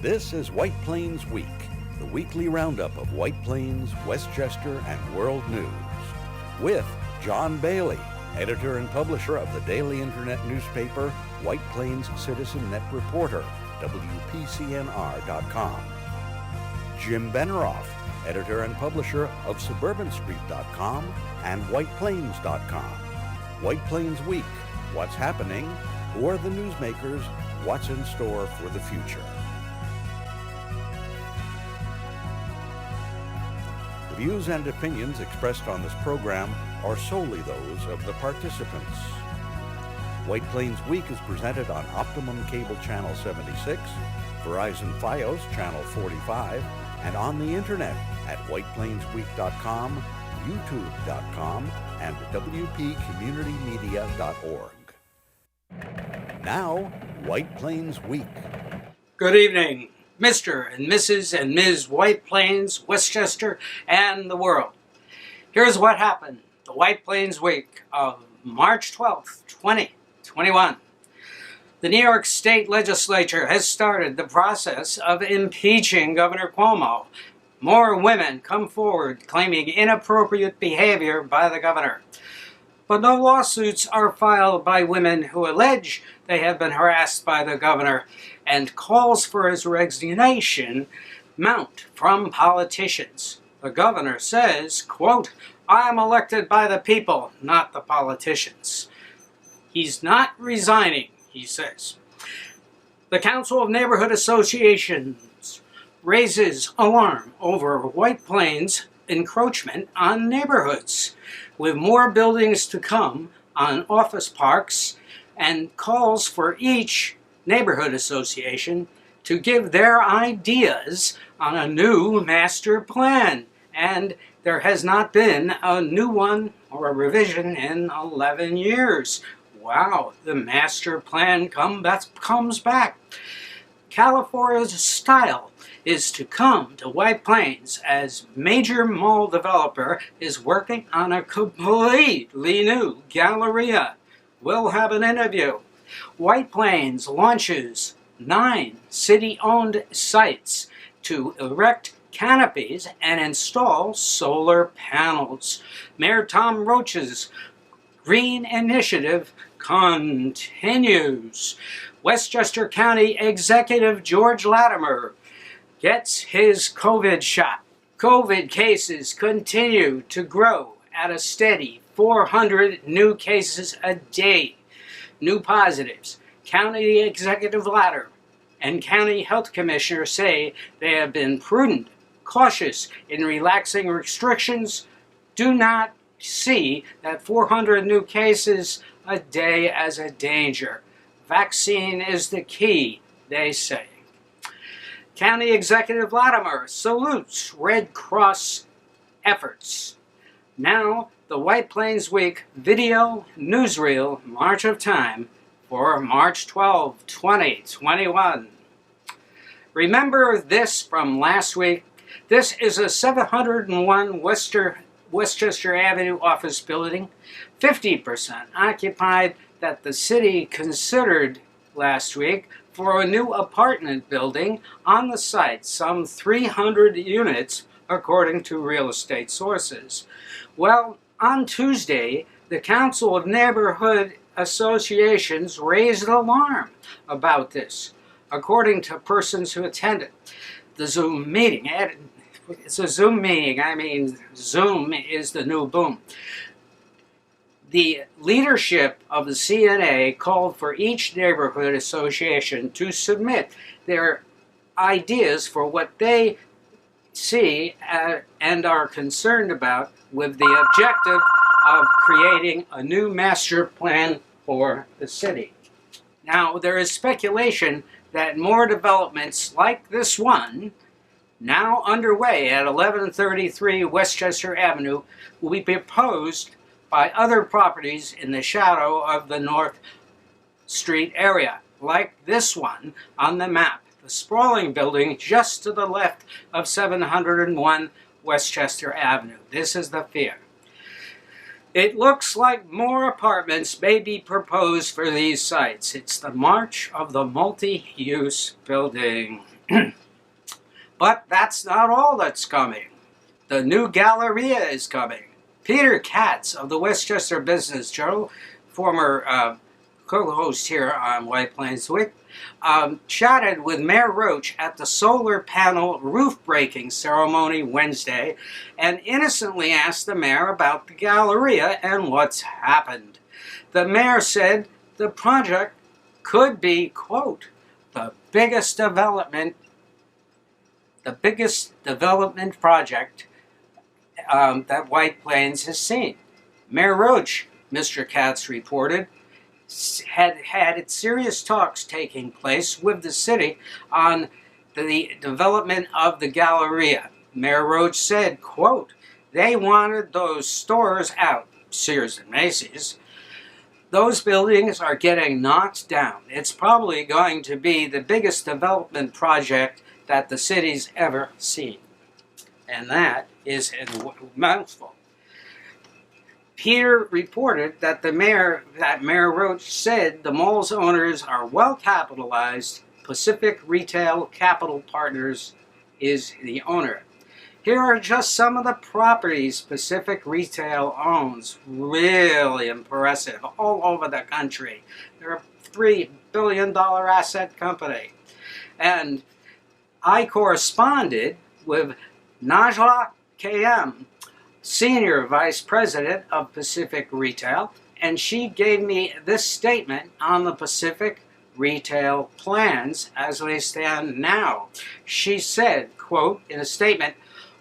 This is White Plains Week, the weekly roundup of White Plains, Westchester, and world news. With John Bailey, editor and publisher of the daily internet newspaper White Plains CitizeNetReporter, WPCNR.com. Jim Benneroff, editor and publisher of SuburbanStreet.com and WhitePlains.com. White Plains Week, what's happening? Who are the newsmakers? What's in store for the future? The views and opinions expressed on this program are solely those of the participants. White Plains Week is presented on Optimum Cable Channel 76, Verizon Fios Channel 45, and on the internet at whiteplainsweek.com, youtube.com, and wpcommunitymedia.org. Now, White Plains Week. Good evening, Mr. and Mrs. and Ms. White Plains, Westchester, and the world. Here's what happened the White Plains Week of March 12th, 2021. The New York State Legislature has started the process of impeaching Governor Cuomo. More women come forward claiming inappropriate behavior by the governor. But no lawsuits are filed by women who allege they have been harassed by the governor, and calls for his resignation mount from politicians. The governor says, quote, "I am elected by the people, not the politicians." He's not resigning, he says. The Council of Neighborhood Associations raises alarm over White Plains encroachment on neighborhoods, with more buildings to come on office parks, and calls for each neighborhood association to give their ideas on a new master plan. And there has not been a new one or a revision in 11 years. Wow, the master plan comes back. California's style is to come to White Plains as major mall developer is working on a completely new Galleria. We'll have an interview. White Plains launches 9 city-owned sites to erect canopies and install solar panels. Mayor Tom Roach's Green Initiative continues. Westchester County Executive George Latimer gets his COVID shot. COVID cases continue to grow at a steady 400 new cases a day. New positives. County Executive Latimer and County Health Commissioner say they have been prudent, cautious in relaxing restrictions, do not see that 400 new cases a day as a danger. Vaccine is the key, they say. County Executive Latimer salutes Red Cross efforts. Now, the White Plains Week video newsreel March of Time for March 12, 2021. Remember this from last week? This is a 701 Westchester Avenue office building, 50% occupied, that the city considered last week for a new apartment building on the site, some 300 units according to real estate sources. Well, on Tuesday, the Council of Neighborhood Associations raised alarm about this, according to persons who attended the Zoom meeting. It's a Zoom meeting. I mean, Zoom is the new boom. The leadership of the CNA called for each neighborhood association to submit their ideas for what they see and are concerned about, with the objective of creating a new master plan for the city. Now, there is speculation that more developments like this one, now underway at 1133 Westchester Avenue, will be proposed by other properties in the shadow of the North Street area, like this one on the map, the sprawling building just to the left of 701 Westchester Avenue. This is the fear. It looks like more apartments may be proposed for these sites. It's the march of the multi-use building. But that's not all that's coming. The new Galleria is coming. Peter Katz of the Westchester Business Journal, former co-host here on White Plains Week, chatted with Mayor Roach at the solar panel roof-breaking ceremony Wednesday and innocently asked the mayor about the Galleria and what's happened. The mayor said the project could be, quote, the biggest development project that White Plains has seen. Mayor Roach, Mr. Katz reported, had serious talks taking place with the city on the development of the Galleria. Mayor Roach said, quote, they wanted those stores out, Sears and Macy's. Those buildings are getting knocked down. It's probably going to be the biggest development project that the city's ever seen. And that is a mouthful. Peter reported that Mayor Roach said the mall's owners are well capitalized. Pacific Retail Capital Partners is the owner. Here are just some of the properties Pacific Retail owns. Really impressive, all over the country. They're a $3 billion asset company. And I corresponded with Najla Kayem, Senior Vice President of Pacific Retail, and she gave me this statement on the Pacific Retail plans as they stand now. She said, quote, in a statement,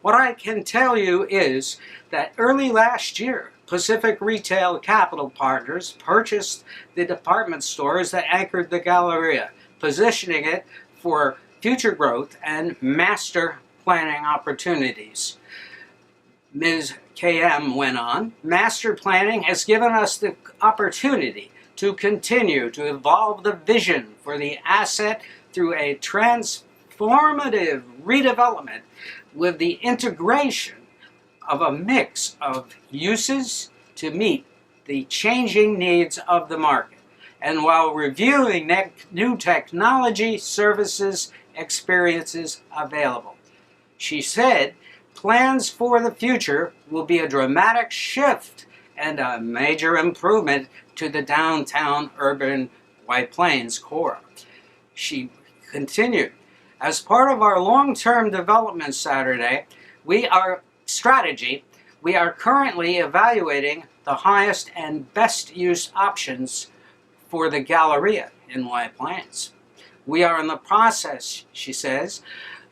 what I can tell you is that early last year, Pacific Retail Capital Partners purchased the department stores that anchored the Galleria, positioning it for future growth and master planning opportunities. Ms. KM went on, master planning has given us the opportunity to continue to evolve the vision for the asset through a transformative redevelopment with the integration of a mix of uses to meet the changing needs of the market, and while reviewing new technology, services, experiences available. She said, plans for the future will be a dramatic shift and a major improvement to the downtown urban White Plains core. She continued, as part of our long-term development strategy, we are currently evaluating the highest and best use options for the Galleria in White Plains. We are in the process, she says,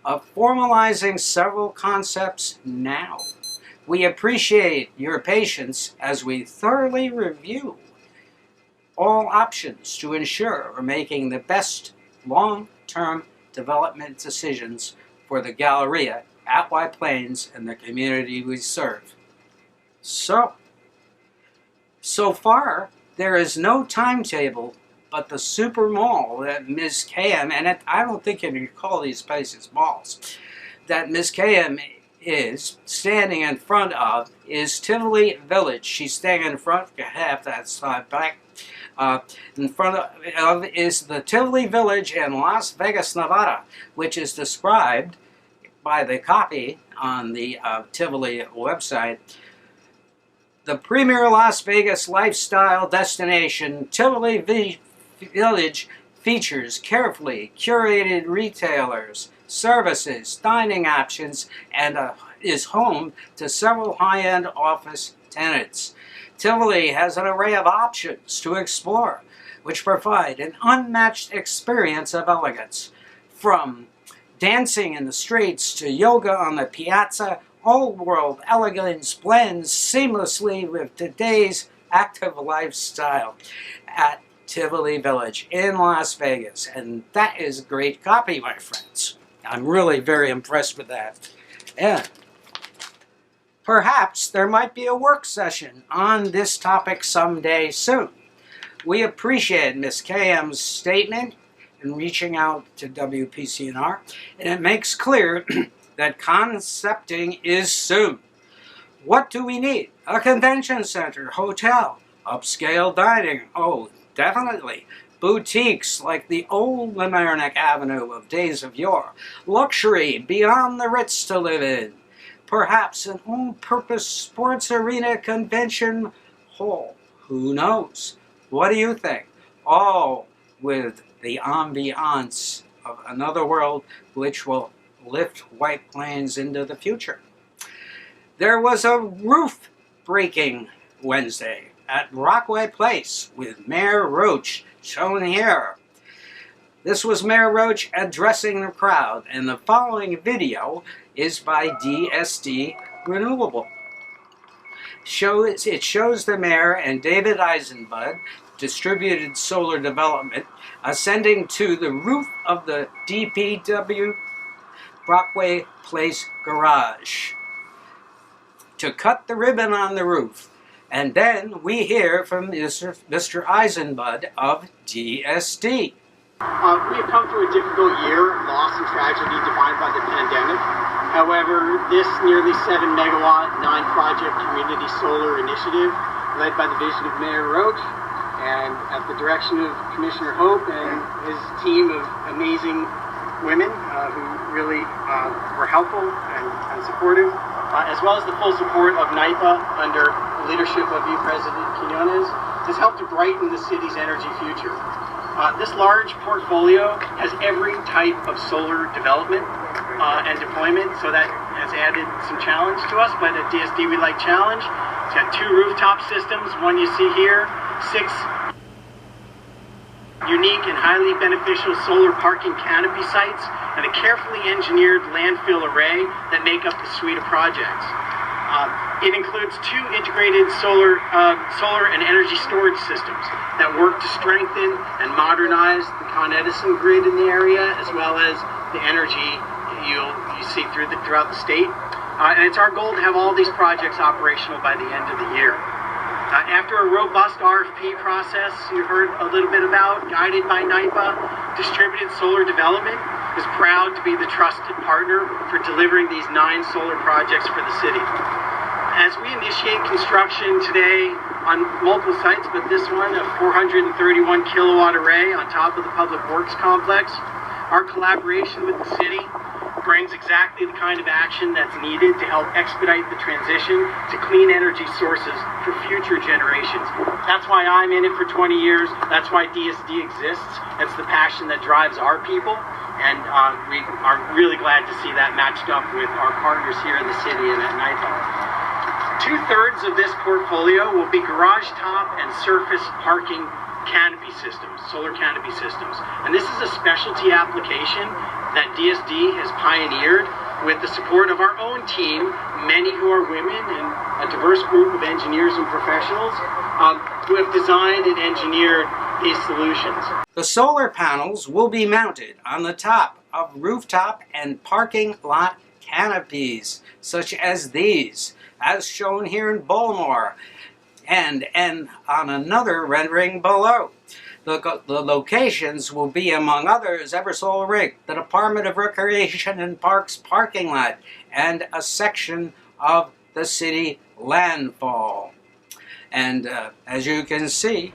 of formalizing several concepts now. We appreciate your patience as we thoroughly review all options to ensure we're making the best long-term development decisions for the Galleria at White Plains and the community we serve. So far, there is no timetable, but the super mall that Ms. KM, and I don't think you can call these places malls, that Ms. KM is standing in front of is Tivoli Village. She's standing in front, half that side back. In front of is the Tivoli Village in Las Vegas, Nevada, which is described by the copy on the Tivoli website. The premier Las Vegas lifestyle destination, Tivoli Village features carefully curated retailers, services, dining options, and is home to several high-end office tenants. Tivoli has an array of options to explore, which provide an unmatched experience of elegance. From dancing in the streets to yoga on the piazza, old-world elegance blends seamlessly with today's active lifestyle at Tivoli Village in Las Vegas. And that is great copy, my friends. I'm really very impressed with that. And perhaps there might be a work session on this topic someday soon. We appreciate Ms. KM's statement in reaching out to WPCNR, and it makes clear that concepting is soon. What do we need? A convention center, hotel, upscale dining. Oh, definitely. Boutiques like the old Mamaroneck Avenue of days of yore. Luxury beyond the Ritz to live in. Perhaps an all-purpose sports arena convention hall. Who knows? What do you think? All with the ambiance of another world which will lift White Plains into the future. There was a roof breaking Wednesday at Brockway Place with Mayor Roach, shown here. This was Mayor Roach addressing the crowd, and the following video is by DSD Renewable. It shows the mayor and David Eisenbud, Distributed Solar Development, ascending to the roof of the DPW Brockway Place garage to cut the ribbon on the roof. And then we hear from Mr. Eisenbud of DSD. We have come through a difficult year, loss and tragedy defined by the pandemic. However, this nearly 7 megawatt, 9-project community solar initiative, led by the vision of Mayor Roach, and at the direction of Commissioner Hope and his team of amazing women who really were helpful and supportive, as well as the full support of NYPA under the leadership of you, President Quinones, has helped to brighten the city's energy future. This large portfolio has every type of solar development and deployment, so that has added some challenge to us, but at DSD we like challenge. It's got 2 rooftop systems, one you see here, 6 unique and highly beneficial solar parking canopy sites, and a carefully engineered landfill array that make up the suite of projects. It includes 2 integrated solar and energy storage systems that work to strengthen and modernize the Con Edison grid in the area, as well as the energy you see throughout the state. And it's our goal to have all these projects operational by the end of the year. After a robust RFP process you heard a little bit about, guided by NYPA, Distributed Solar Development is proud to be the trusted partner for delivering these 9 solar projects for the city. As we initiate construction today on multiple sites, but this one, a 431 kilowatt array on top of the Public Works Complex, our collaboration with the city brings exactly the kind of action that's needed to help expedite the transition to clean energy sources for future generations. That's why I'm in it for 20 years. That's why DSD exists. That's the passion that drives our people. And we are really glad to see that matched up with our partners here in the city and at NYPA. 2/3 of this portfolio will be garage top and surface parking canopy systems, solar canopy systems. And this is a specialty application that DSD has pioneered with the support of our own team, many who are women and a diverse group of engineers and professionals who have designed and engineered these solutions. The solar panels will be mounted on the top of rooftop and parking lot canopies, such as these, as shown here in Baltimore, and on another rendering below. The locations will be, among others, Eversolar Rig, the Department of Recreation and Parks parking lot, and a section of the city landfall. And as you can see,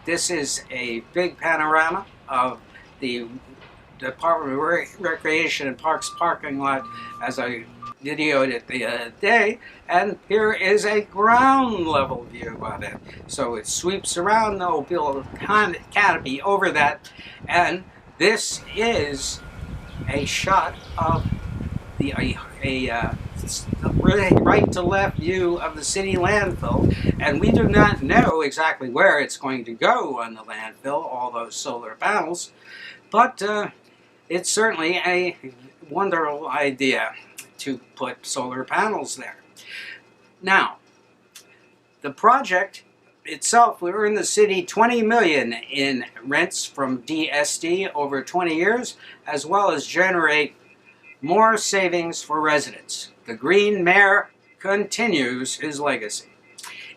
this is a big panorama of the Department of Recreation and Parks parking lot as I videoed it the other day, and here is a ground level view of it. So it sweeps around, there'll be a little canopy over that, and this is a shot of the right to left view of the city landfill, and we do not know exactly where it's going to go on the landfill, all those solar panels, but it's certainly a wonderful idea to put solar panels there. Now, the project itself will earn the city $20 million in rents from DSD over 20 years, as well as generate more savings for residents. The Green Mayor continues his legacy.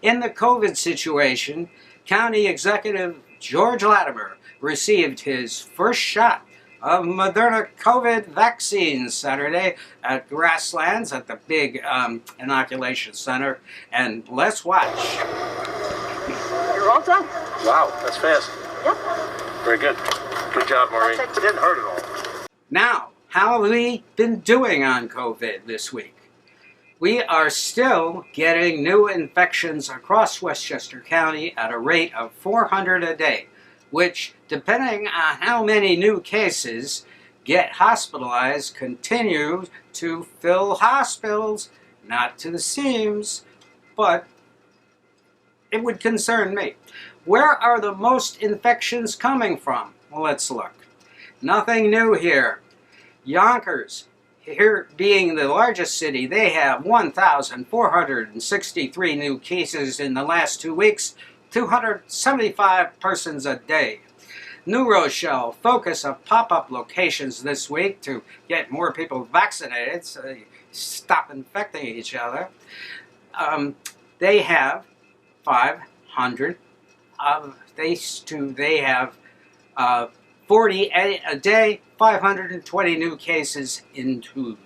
In the COVID situation, County Executive George Latimer received his first shot of Moderna COVID vaccines Saturday at Grasslands at the big inoculation center. And let's watch. You're all done. Wow, that's fast. Yep. Very good. Good job, Maureen. It didn't hurt at all. Now, how have we been doing on COVID this week? We are still getting new infections across Westchester County at a rate of 400 a day, which, depending on how many new cases get hospitalized, continue to fill hospitals, not to the seams, but it would concern me. Where are the most infections coming from? Well, let's look. Nothing new here. Yonkers, here being the largest city, they have 1,463 new cases in the last 2 weeks, 275 persons a day. New Rochelle, focus of pop-up locations this week to get more people vaccinated so they stop infecting each other. They have 500. They have 40 a day, 520 new cases in 2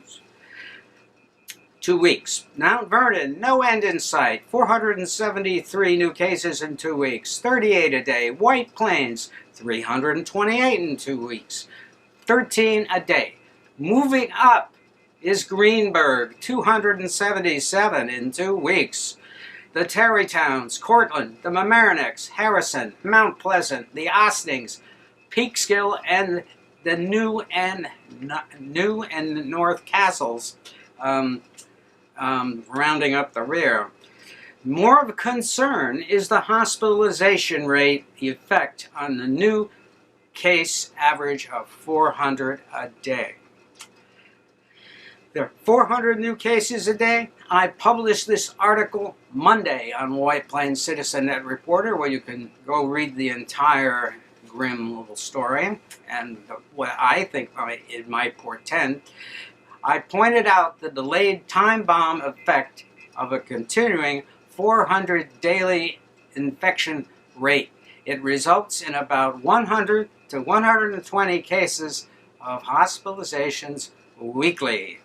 weeks. Mount Vernon, no end in sight, 473 new cases in 2 weeks, 38 a day. White Plains, 328 in 2 weeks, 13 a day. Moving up is Greenberg, 277 in 2 weeks. The Tarrytowns, Cortland, the Mamaronex, Harrison, Mount Pleasant, the Ostings, Peekskill, and the New and North Castles, rounding up the rear. More of a concern is the hospitalization rate, the effect on the new case average of 400 a day. There are 400 new cases a day. I published this article Monday on White Plains CitizeNetReporter, where you can go read the entire grim little story and what I think it might portend. I pointed out the delayed time bomb effect of a continuing 400 daily infection rate. It results in about 100 to 120 cases of hospitalizations weekly.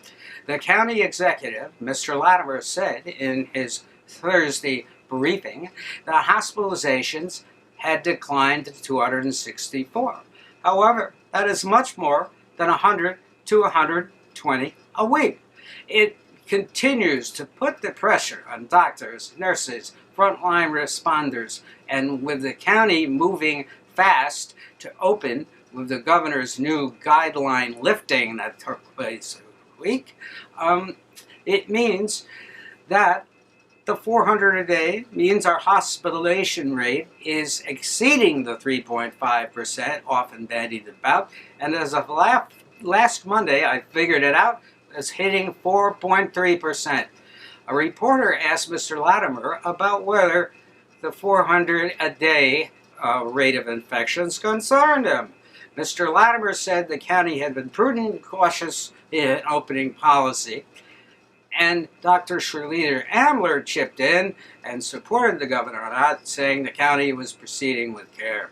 The county executive, Mr. Latimer, said in his Thursday briefing that hospitalizations had declined to 264. However, that is much more than 100 to 120 a week. It continues to put the pressure on doctors, nurses, frontline responders, and with the county moving fast to open with the governor's new guideline lifting that took place a week, it means that the 400 a day means our hospitalization rate is exceeding the 3.5% often bandied about, and as of last Monday, I figured it out, it's hitting 4.3%. A reporter asked Mr. Latimer about whether the 400 a day rate of infections concerned him. Mr. Latimer said the county had been prudent and cautious in opening policy, and Dr. Sherlita Ambler chipped in and supported the governor on that, saying the county was proceeding with care.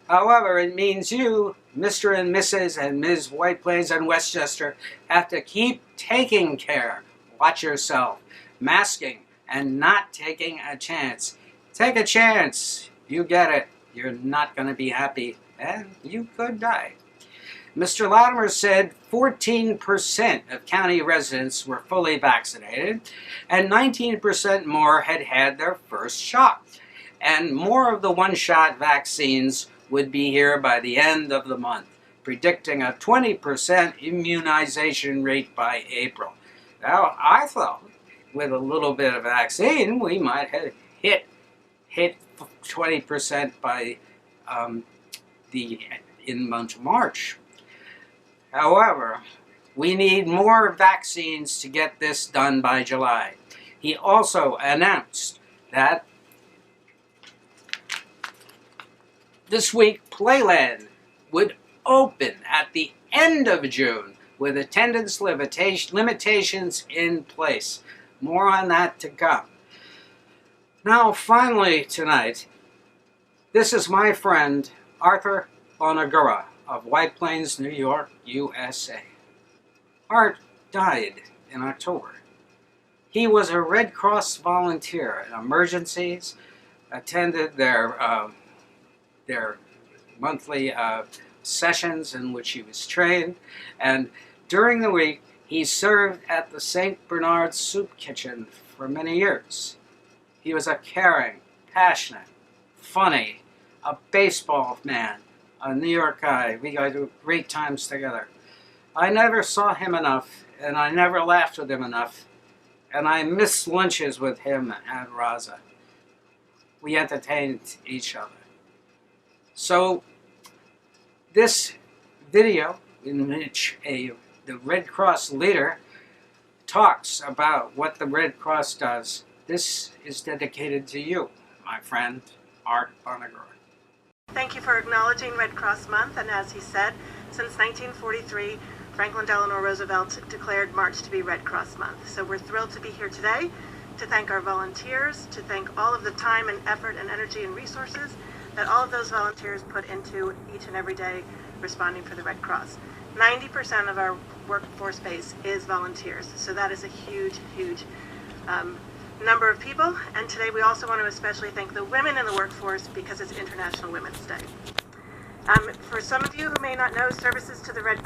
However, it means you, Mr. and Mrs. and Ms. White Plains and Westchester, have to keep taking care. Watch yourself, masking, and not taking a chance. Take a chance. You get it. You're not going to be happy, and you could die. Mr. Latimer said 14% of county residents were fully vaccinated, and 19% more had had their first shot. And more of the one-shot vaccines would be here by the end of the month, predicting a 20% immunization rate by April. Now, I thought with a little bit of vaccine, we might have hit 20% by in month of March. However, we need more vaccines to get this done by July. He also announced that this week Playland would open at the end of June with attendance limitations in place. More on that to come. Now, finally tonight, this is my friend Arthur Bonagura of White Plains, New York, USA. Art died in October. He was a Red Cross volunteer in emergencies, attended their monthly sessions in which he was trained. And during the week, he served at the St. Bernard Soup Kitchen for many years. He was a caring, passionate, funny, a baseball man, a New York guy. We got great times together. I never saw him enough, and I never laughed with him enough, and I missed lunches with him at Raza. We entertained each other. So this video in which the Red Cross leader talks about what the Red Cross does, this is dedicated to you, my friend, Art Bonnegar. Thank you for acknowledging Red Cross Month, and as he said, since 1943, Franklin Delano Roosevelt declared March to be Red Cross Month. So we're thrilled to be here today to thank our volunteers, to thank all of the time and effort and energy and resources that all of those volunteers put into each and every day responding for the Red Cross. 90% of our workforce base is volunteers, so that is a huge, huge number of people. And today we also want to especially thank the women in the workforce because it's International Women's Day. For some of you who may not know, services that the Red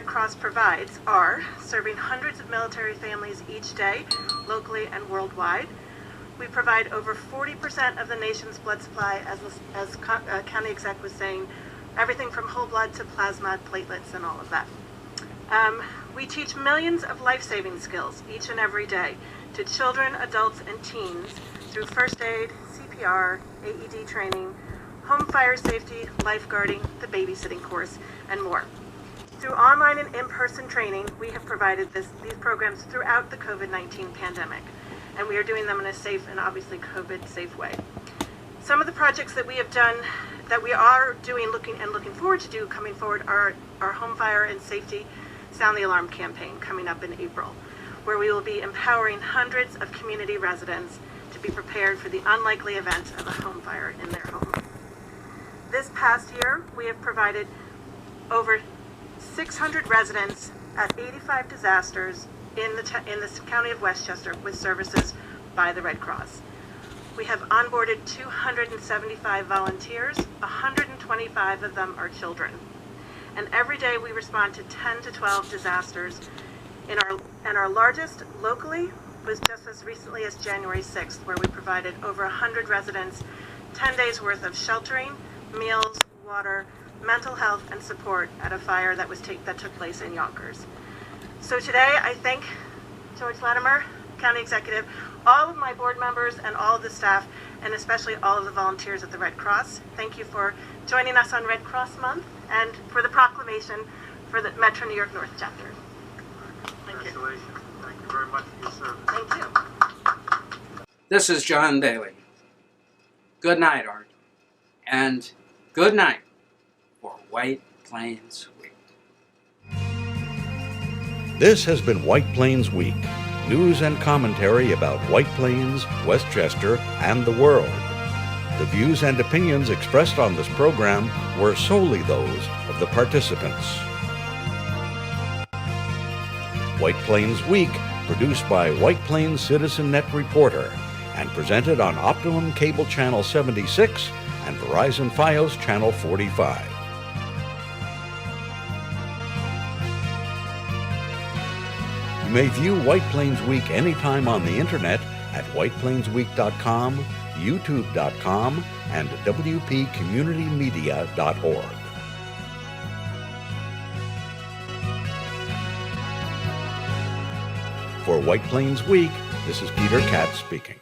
Cross provides are serving hundreds of military families each day, locally and worldwide. We provide over 40% of the nation's blood supply, as County Exec was saying, everything from whole blood to plasma, platelets, and all of that. We teach millions of life-saving skills each and every day to children, adults, and teens through first aid, CPR, AED training, home fire safety, lifeguarding, the babysitting course, and more. Through online and in-person training, we have provided these programs throughout the COVID-19 pandemic, and we are doing them in a safe and obviously COVID-safe way. Some of the projects that we have done, that we are doing, looking forward to do coming forward, are our home fire and safety Sound the Alarm campaign coming up in April, where we will be empowering hundreds of community residents to be prepared for the unlikely event of a home fire in their home. This past year, we have provided over 600 residents at 85 disasters in the county of Westchester with services by the Red Cross. We have onboarded 275 volunteers, 125 of them are children. And every day we respond to 10 to 12 disasters. And our largest locally was just as recently as January 6th, where we provided over 100 residents 10 days worth of sheltering, meals, water, mental health, and support at a fire that took place in Yonkers. So today I thank George Latimer, County Executive, all of my board members and all of the staff, and especially all of the volunteers at the Red Cross. Thank you for joining us on Red Cross Month and for the proclamation for the Metro New York North chapter. Thank you. Congratulations. Thank you very much for your service. Thank you. This is John Daly. Good night, Art. And good night for White Plains Week. This has been White Plains Week, news and commentary about White Plains, Westchester, and the world. The views and opinions expressed on this program were solely those of the participants. White Plains Week, produced by White Plains CitizeNetReporter, and presented on Optimum Cable Channel 76 and Verizon Fios Channel 45. You may view White Plains Week anytime on the internet at whiteplainsweek.com, youtube.com, and wpcommunitymedia.org. For White Plains Week, this is Peter Katz speaking.